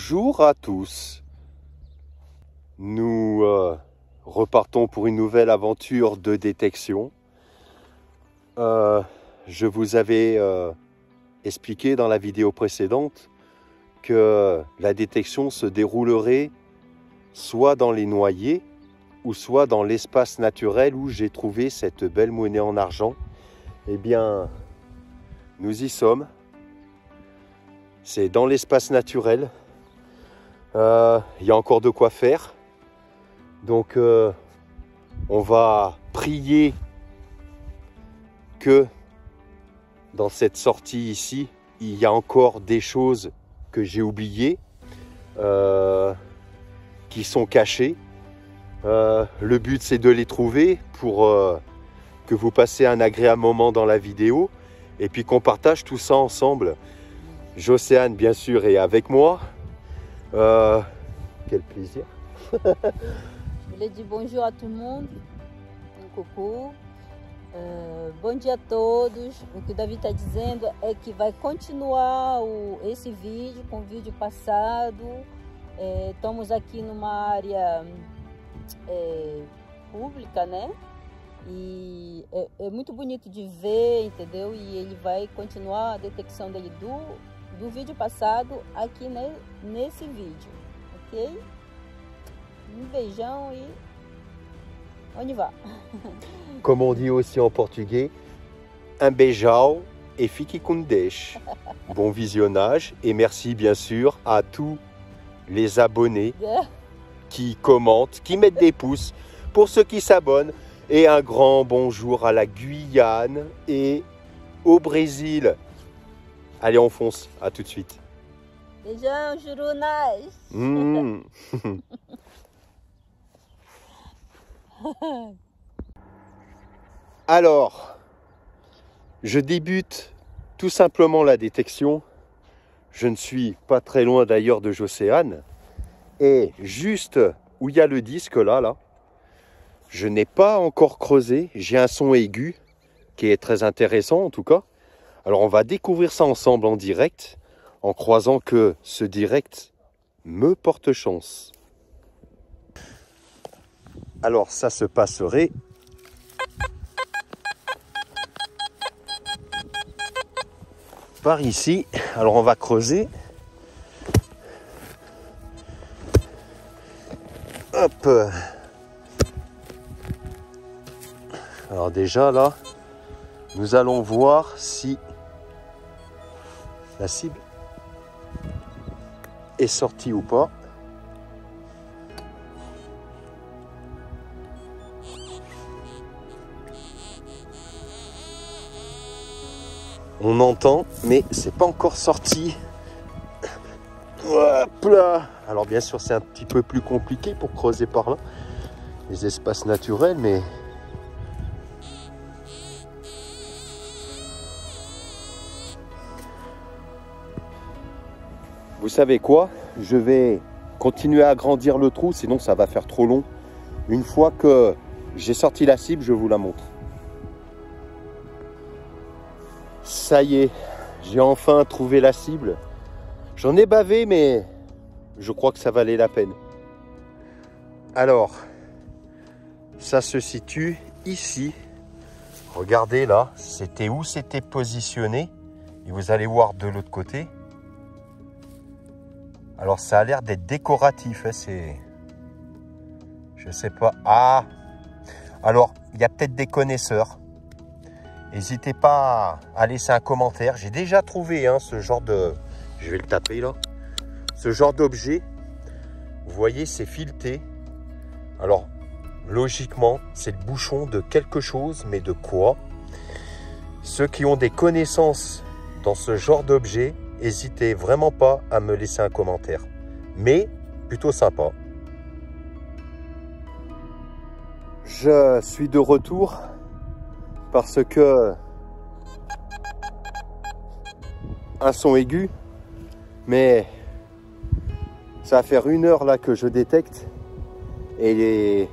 Bonjour à tous. Nous repartons pour une nouvelle aventure de détection. Je vous avais expliqué dans la vidéo précédente que la détection se déroulerait soit dans les noyers ou soit dans l'espace naturel où j'ai trouvé cette belle monnaie en argent. Eh bien, nous y sommes. C'est dans l'espace naturel. Il y a encore de quoi faire. Donc, on va prier que dans cette sortie ici, il y a encore des choses que j'ai oubliées, qui sont cachées. Le but, c'est de les trouver pour que vous passiez un agréable moment dans la vidéo et puis qu'on partage tout ça ensemble. Jocéane, bien sûr, est avec moi. Quel plaisir. Je voulais dire bonjour a todo mundo, coucou. Bom dia a todos. O que o Davi está dizendo é que vai continuar esse vídeo com o vídeo passado. Estamos aqui numa área pública, né? E é muito bonito de ver, entendeu? E ele vai continuar a detecção dele do vídeo passado aqui nesse vídeo, ok? Um beijão e on y va. Comme on dit aussi en portugais, un beijão et fique com Deus. Bon visionnage et merci bien sûr à tous les abonnés qui commentent, qui mettent des pouces, pour ceux qui s'abonnent. Et un grand bonjour à la Guyane et au Brésil. Allez, on fonce. À tout de suite. Beijão, Jurunas. Alors, je débute tout simplement la détection. Je ne suis pas très loin d'ailleurs de Jocéane. Et juste où il y a le disque là, je n'ai pas encore creusé. J'ai un son aigu qui est très intéressant en tout cas. Alors on va découvrir ça ensemble en direct, en croisant que ce direct me porte chance. Alors ça se passerait par ici. Alors on va creuser. Hop. Alors déjà là, nous allons voir si la cible est sortie ou pas. On entend, mais c'est pas encore sorti. Hop là. Alors bien sûr, c'est un petit peu plus compliqué pour creuser par là, les espaces naturels, mais vous savez quoi? Je vais continuer à agrandir le trou, sinon ça va faire trop long. Une fois que j'ai sorti la cible, je vous la montre. Ça y est, j'ai enfin trouvé la cible. J'en ai bavé, mais je crois que ça valait la peine. Alors, ça se situe ici. Regardez là, c'était où c'était positionné. Et vous allez voir de l'autre côté. Alors ça a l'air d'être décoratif, hein, c'est... Je sais pas. Ah! Alors, il y a peut-être des connaisseurs. N'hésitez pas à laisser un commentaire. J'ai déjà trouvé ce genre de... Je vais le taper là. Ce genre d'objet. Vous voyez, c'est fileté. Alors, logiquement, c'est le bouchon de quelque chose, mais de quoi? Ceux qui ont des connaissances dans ce genre d'objet, n'hésitez vraiment pas à me laisser un commentaire. Mais plutôt sympa. Je suis de retour parce que un son aigu, mais ça va faire 1 heure là que je détecte et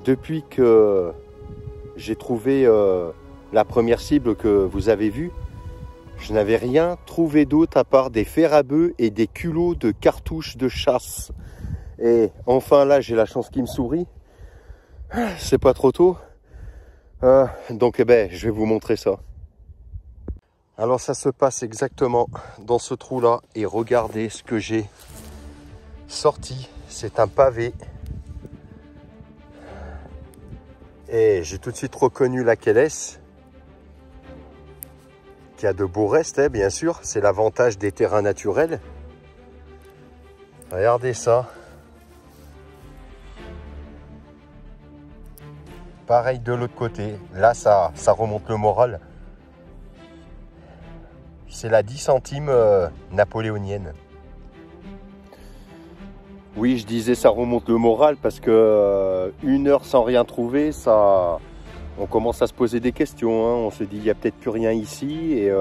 depuis que j'ai trouvé la première cible que vous avez vue, je n'avais rien trouvé d'autre à part des fers à bœufs et des culots de cartouches de chasse. Et enfin là, j'ai la chance qui me sourit. C'est pas trop tôt. Donc eh ben, je vais vous montrer ça. Alors ça se passe exactement dans ce trou là. Et regardez ce que j'ai sorti. C'est un pavé. Et j'ai tout de suite reconnu laquelle est-ce. Qui a de beaux restes, hein, bien sûr. C'est l'avantage des terrains naturels. Regardez ça. Pareil de l'autre côté. Là, ça remonte le moral. C'est la 10 centimes napoléonienne. Oui, je disais ça remonte le moral parce que 1 heure sans rien trouver, ça, on commence à se poser des questions. Hein. On se dit il n'y a peut-être plus rien ici et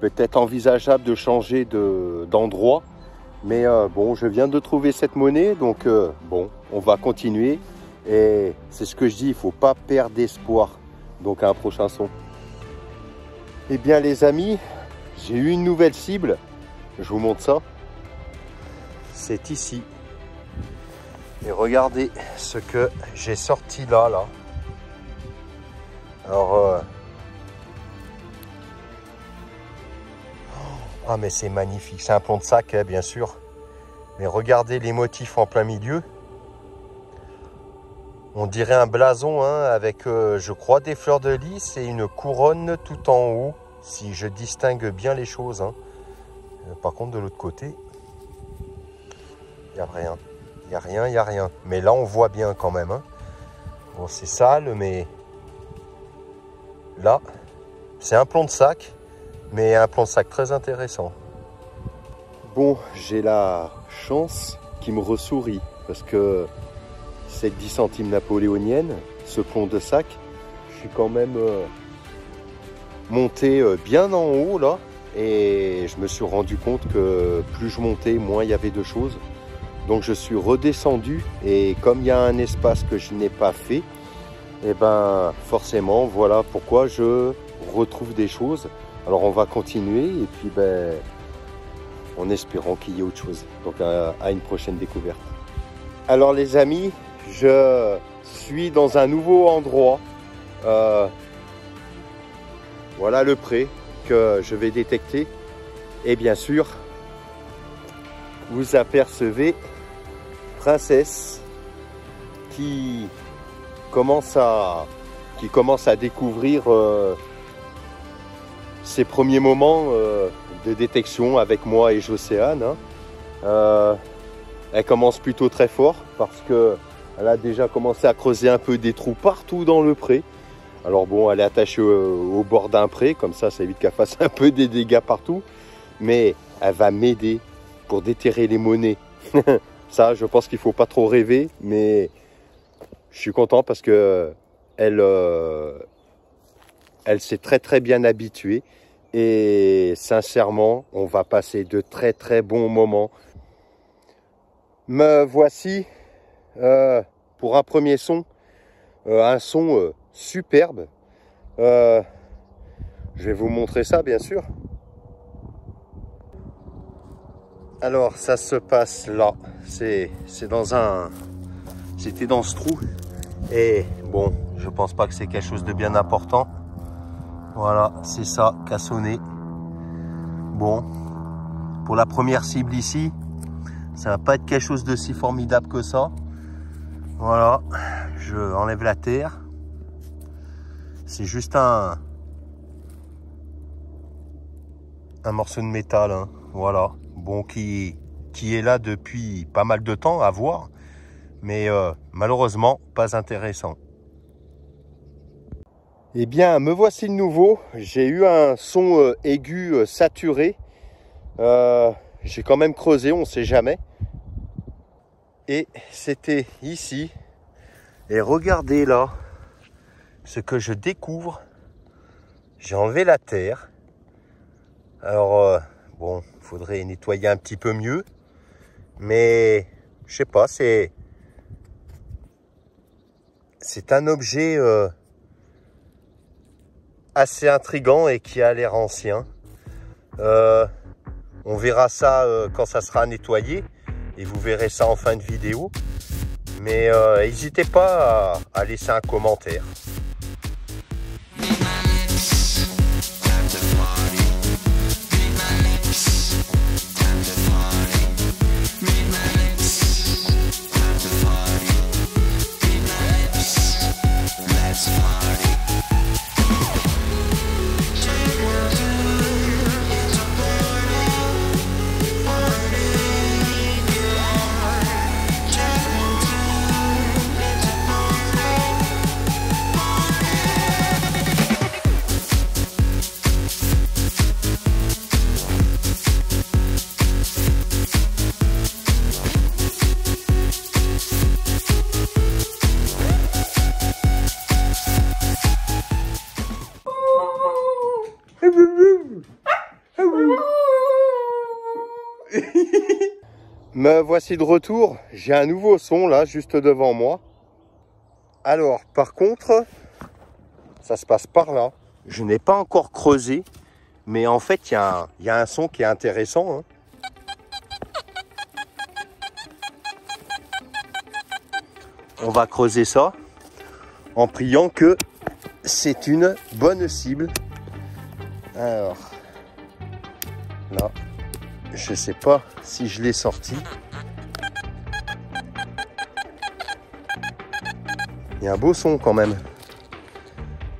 peut-être envisageable de changer d'endroit. Mais bon, je viens de trouver cette monnaie, donc bon, on va continuer. Et c'est ce que je dis, il ne faut pas perdre d'espoir. Donc à un prochain son. Eh bien les amis, j'ai eu une nouvelle cible. Je vous montre ça. C'est ici. Et regardez ce que j'ai sorti là. Alors, ah mais c'est magnifique. C'est un plomb de sac, hein, bien sûr. Mais regardez les motifs en plein milieu. On dirait un blason hein, avec, je crois, des fleurs de lys et une couronne tout en haut. Si je distingue bien les choses. Hein. Par contre, de l'autre côté, il n'y a rien. Il n'y a rien, il n'y a rien. Mais là, on voit bien quand même. Hein. Bon, c'est sale, mais là, c'est un plomb de sac. Mais un plomb de sac très intéressant. Bon, j'ai la chance qui me ressourit. Parce que cette 10 centimes napoléonienne, ce plomb de sac, je suis quand même monté bien en haut là. Et je me suis rendu compte que plus je montais, moins il y avait de choses. Donc je suis redescendu et comme il y a un espace que je n'ai pas fait, et ben forcément voilà pourquoi je retrouve des choses. Alors on va continuer et puis ben en espérant qu'il y ait autre chose. Donc à une prochaine découverte. Alors les amis, je suis dans un nouveau endroit. Voilà le pré que je vais détecter. Et bien sûr, vous apercevez Princesse qui commence à découvrir ses premiers moments de détection avec moi et Jocéane. Hein. Elle commence plutôt très fort parce que elle a déjà commencé à creuser un peu des trous partout dans le pré. Alors bon, elle est attachée au bord d'un pré, comme ça évite qu'elle fasse un peu des dégâts partout. Mais elle va m'aider pour déterrer les monnaies. Ça, je pense qu'il ne faut pas trop rêver, mais je suis content parce que elle s'est très bien habituée. Et sincèrement, on va passer de très bons moments. Me voici pour un premier son, un son superbe. Je vais vous montrer ça bien sûr. Alors ça se passe là, c'était dans ce trou et bon, je pense pas que c'est quelque chose de bien important. Voilà, c'est ça qui a sonné. Bon, pour la première cible ici, ça va pas être quelque chose de si formidable que ça. Voilà, je enlève la terre. C'est juste un morceau de métal, hein. Voilà. Bon, qui est là depuis pas mal de temps à voir, mais malheureusement pas intéressant. Eh bien, me voici de nouveau. J'ai eu un son aigu saturé. J'ai quand même creusé, on ne sait jamais. Et c'était ici. Et regardez là, ce que je découvre. J'ai enlevé la terre. Alors, bon, il faudrait nettoyer un petit peu mieux. Mais, je sais pas, c'est un objet assez intriguant et qui a l'air ancien. On verra ça quand ça sera nettoyé et vous verrez ça en fin de vidéo. Mais n'hésitez pas à laisser un commentaire. Me voici de retour, j'ai un nouveau son là juste devant moi. Alors par contre, ça se passe par là. Je n'ai pas encore creusé, mais en fait il y a un son qui est intéressant, hein. On va creuser ça en priant que c'est une bonne cible. Alors là, je sais pas si je l'ai sorti. Il y a un beau son quand même.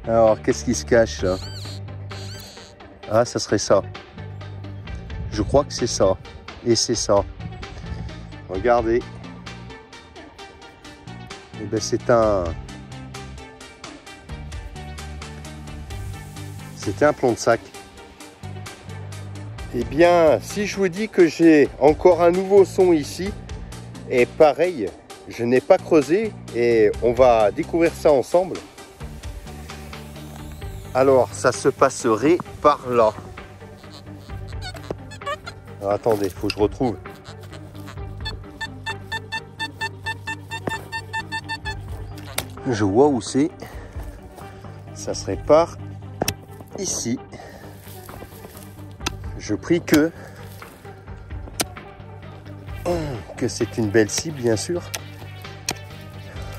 Alors, qu'est-ce qui se cache là? Ah, ça serait ça. Je crois que c'est ça. Et c'est ça. Regardez. Eh ben, c'était un plomb de sac. Eh bien, si je vous dis que j'ai encore un nouveau son ici, et pareil, je n'ai pas creusé et on va découvrir ça ensemble. Alors, ça se passerait par là. Alors, attendez, il faut que je retrouve. Je vois où c'est. Ça serait par ici. Je prie que c'est une belle cible, bien sûr.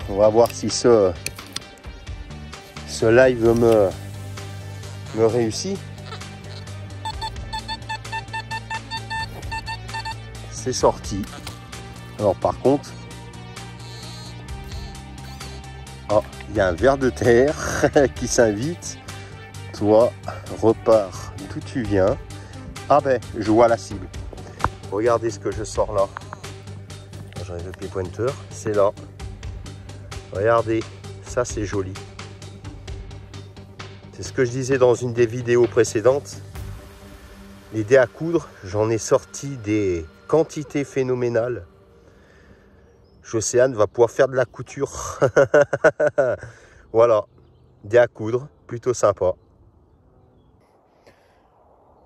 On va voir si ce live me réussit. C'est sorti. Alors par contre, oh, il y a un ver de terre qui s'invite. Toi, repars d'où tu viens. Ah ben, je vois la cible. Regardez ce que je sors là. J'enlève le pied pointeur. C'est là. Regardez, ça c'est joli. C'est ce que je disais dans une des vidéos précédentes. Les dés à coudre, j'en ai sorti des quantités phénoménales. Jocéane va pouvoir faire de la couture. Voilà, dés à coudre, plutôt sympa.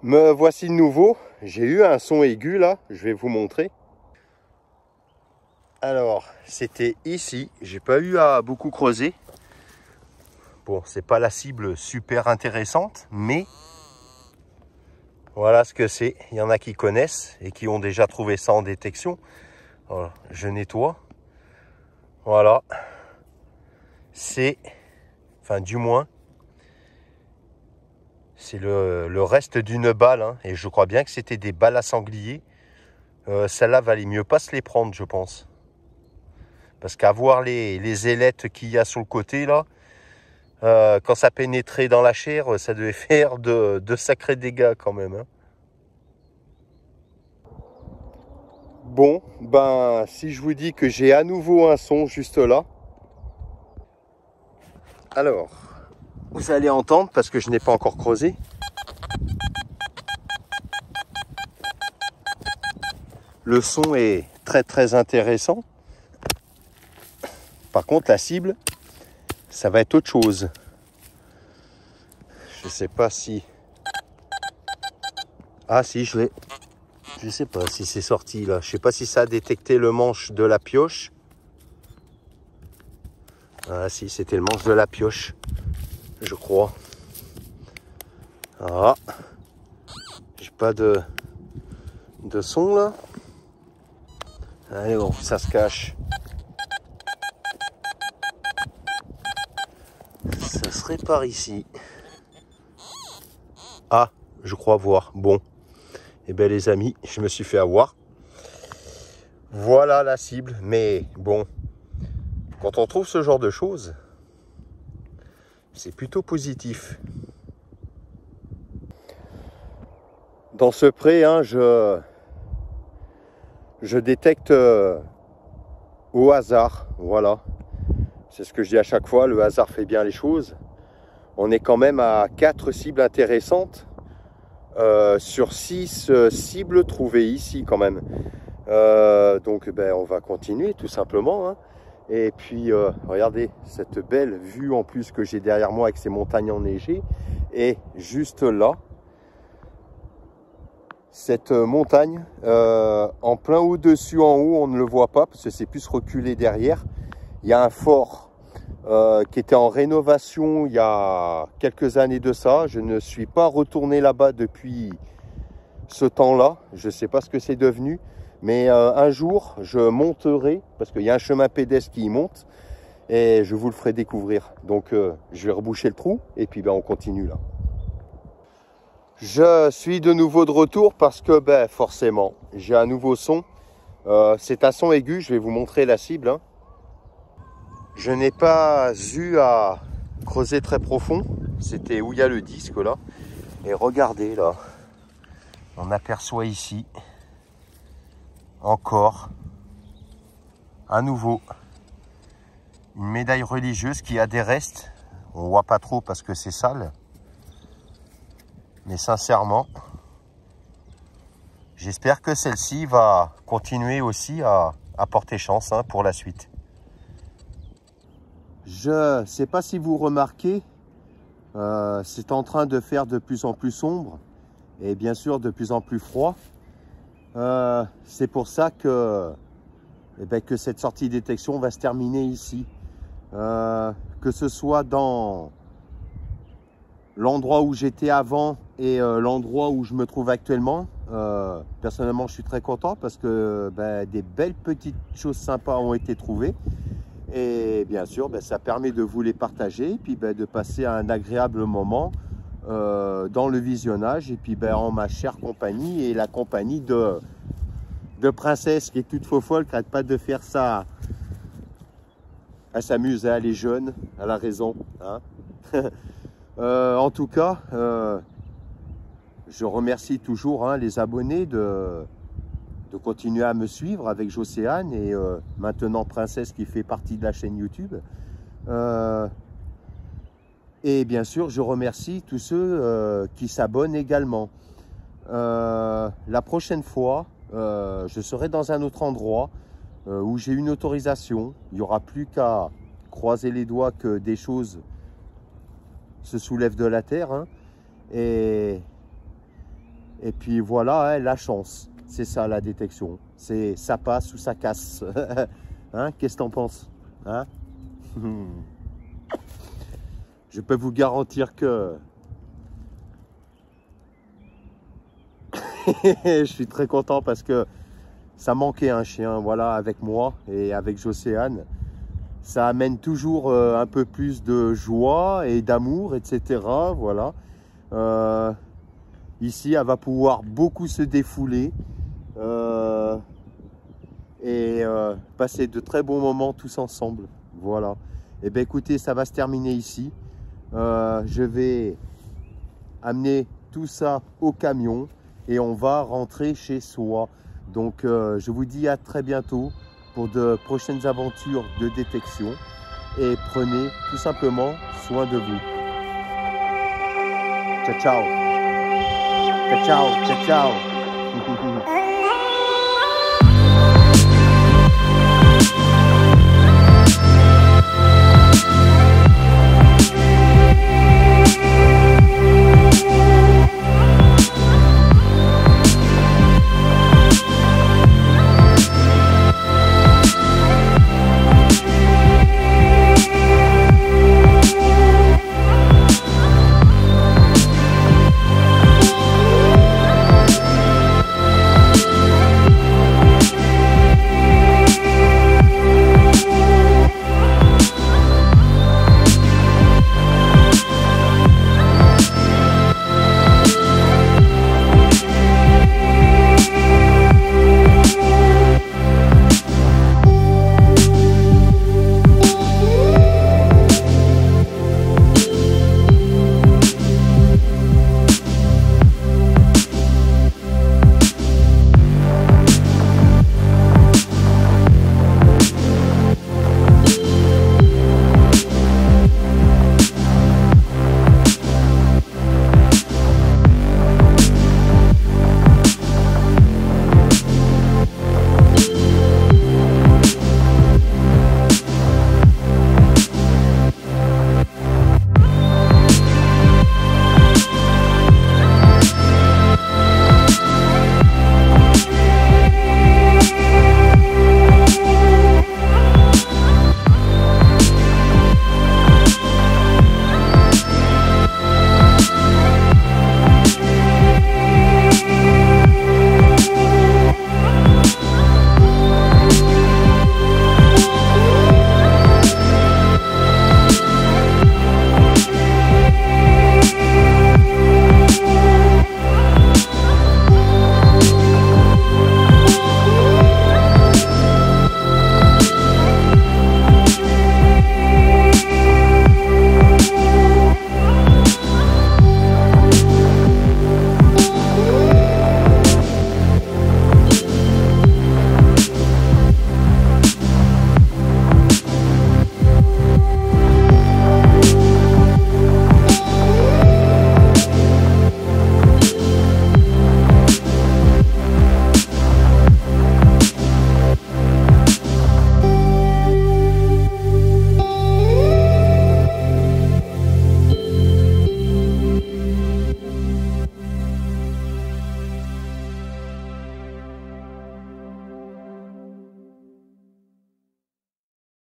Me voici de nouveau. J'ai eu un son aigu là, je vais vous montrer. Alors, c'était ici. J'ai pas eu à beaucoup creuser. Bon, c'est pas la cible super intéressante, mais voilà ce que c'est. Il y en a qui connaissent et qui ont déjà trouvé ça en détection. Voilà, je nettoie. Voilà. C'est, enfin du moins, c'est le reste d'une balle, hein, et je crois bien que c'était des balles à sanglier. Celle-là valait mieux pas se les prendre, je pense. Parce qu'à voir les ailettes qu'il y a sur le côté, là, quand ça pénétrait dans la chair, ça devait faire de sacrés dégâts quand même, hein. Bon, ben, si je vous dis que j'ai à nouveau un son juste là. Alors, vous allez entendre, parce que je n'ai pas encore creusé. Le son est très très intéressant. Par contre, la cible, ça va être autre chose. Je sais pas si... Ah si, je l'ai. Je sais pas si c'est sorti là. Je sais pas si ça a détecté le manche de la pioche. Ah si, c'était le manche de la pioche, je crois. Ah, j'ai pas de son là. Allez, bon, ça se cache. Ça serait par ici. Ah, je crois voir. Bon, et bien les amis, je me suis fait avoir. Voilà la cible. Mais bon, quand on trouve ce genre de choses, c'est plutôt positif. Dans ce pré, hein, je détecte au hasard. Voilà. C'est ce que je dis à chaque fois, le hasard fait bien les choses. On est quand même à 4 cibles intéressantes sur 6 cibles trouvées ici quand même. Donc ben, on va continuer tout simplement. Hein. Et puis regardez cette belle vue en plus que j'ai derrière moi avec ces montagnes enneigées. Et juste là, cette montagne en plein au-dessus en haut, on ne le voit pas parce que c'est plus reculé derrière. Il y a un fort qui était en rénovation il y a quelques années de ça. Je ne suis pas retourné là-bas depuis ce temps-là. Je ne sais pas ce que c'est devenu. Mais un jour, je monterai, parce qu'il y a un chemin pédestre qui y monte, et je vous le ferai découvrir. Donc, je vais reboucher le trou, et puis ben, on continue là. Je suis de nouveau de retour parce que ben, forcément, j'ai un nouveau son. C'est un son aigu, je vais vous montrer la cible. Hein. Je n'ai pas eu à creuser très profond. C'était où il y a le disque là. Et regardez là, on aperçoit ici encore à nouveau une médaille religieuse qui a des restes. On voit pas trop parce que c'est sale. Mais sincèrement, j'espère que celle-ci va continuer aussi à porter chance hein, pour la suite. Je ne sais pas si vous remarquez, c'est en train de faire de plus en plus sombre et bien sûr de plus en plus froid. C'est pour ça que, que cette sortie détection va se terminer ici. Que ce soit dans l'endroit où j'étais avant et l'endroit où je me trouve actuellement. Personnellement, je suis très content parce que des belles petites choses sympas ont été trouvées. Et bien sûr, ça permet de vous les partager et puis de passer un agréable moment dans le visionnage et puis en ma chère compagnie et la compagnie de Princesse qui est toute faux folle, qui n'arrête pas de faire ça. Elle s'amuse, elle est jeune, elle a raison. Hein. En tout cas, je remercie toujours hein, les abonnés de continuer à me suivre avec Jocéane et maintenant Princesse qui fait partie de la chaîne YouTube. Et bien sûr, je remercie tous ceux qui s'abonnent également. La prochaine fois, je serai dans un autre endroit où j'ai une autorisation. Il n'y aura plus qu'à croiser les doigts que des choses se soulèvent de la terre. Hein. Et puis voilà, hein, la chance. C'est ça la détection. C'est ça passe ou ça casse. Hein, qu'est-ce que t'en penses hein. Je peux vous garantir que je suis très content parce que ça manquait un chien, voilà, avec moi et avec Jocéane. Ça amène toujours un peu plus de joie et d'amour, etc. Voilà. Ici, elle va pouvoir beaucoup se défouler et passer de très bons moments tous ensemble. Voilà. Et bien écoutez, ça va se terminer ici. Je vais amener tout ça au camion et on va rentrer chez soi. Donc je vous dis à très bientôt pour de prochaines aventures de détection et prenez tout simplement soin de vous. Ciao ciao. Ciao ciao. Ciao ciao.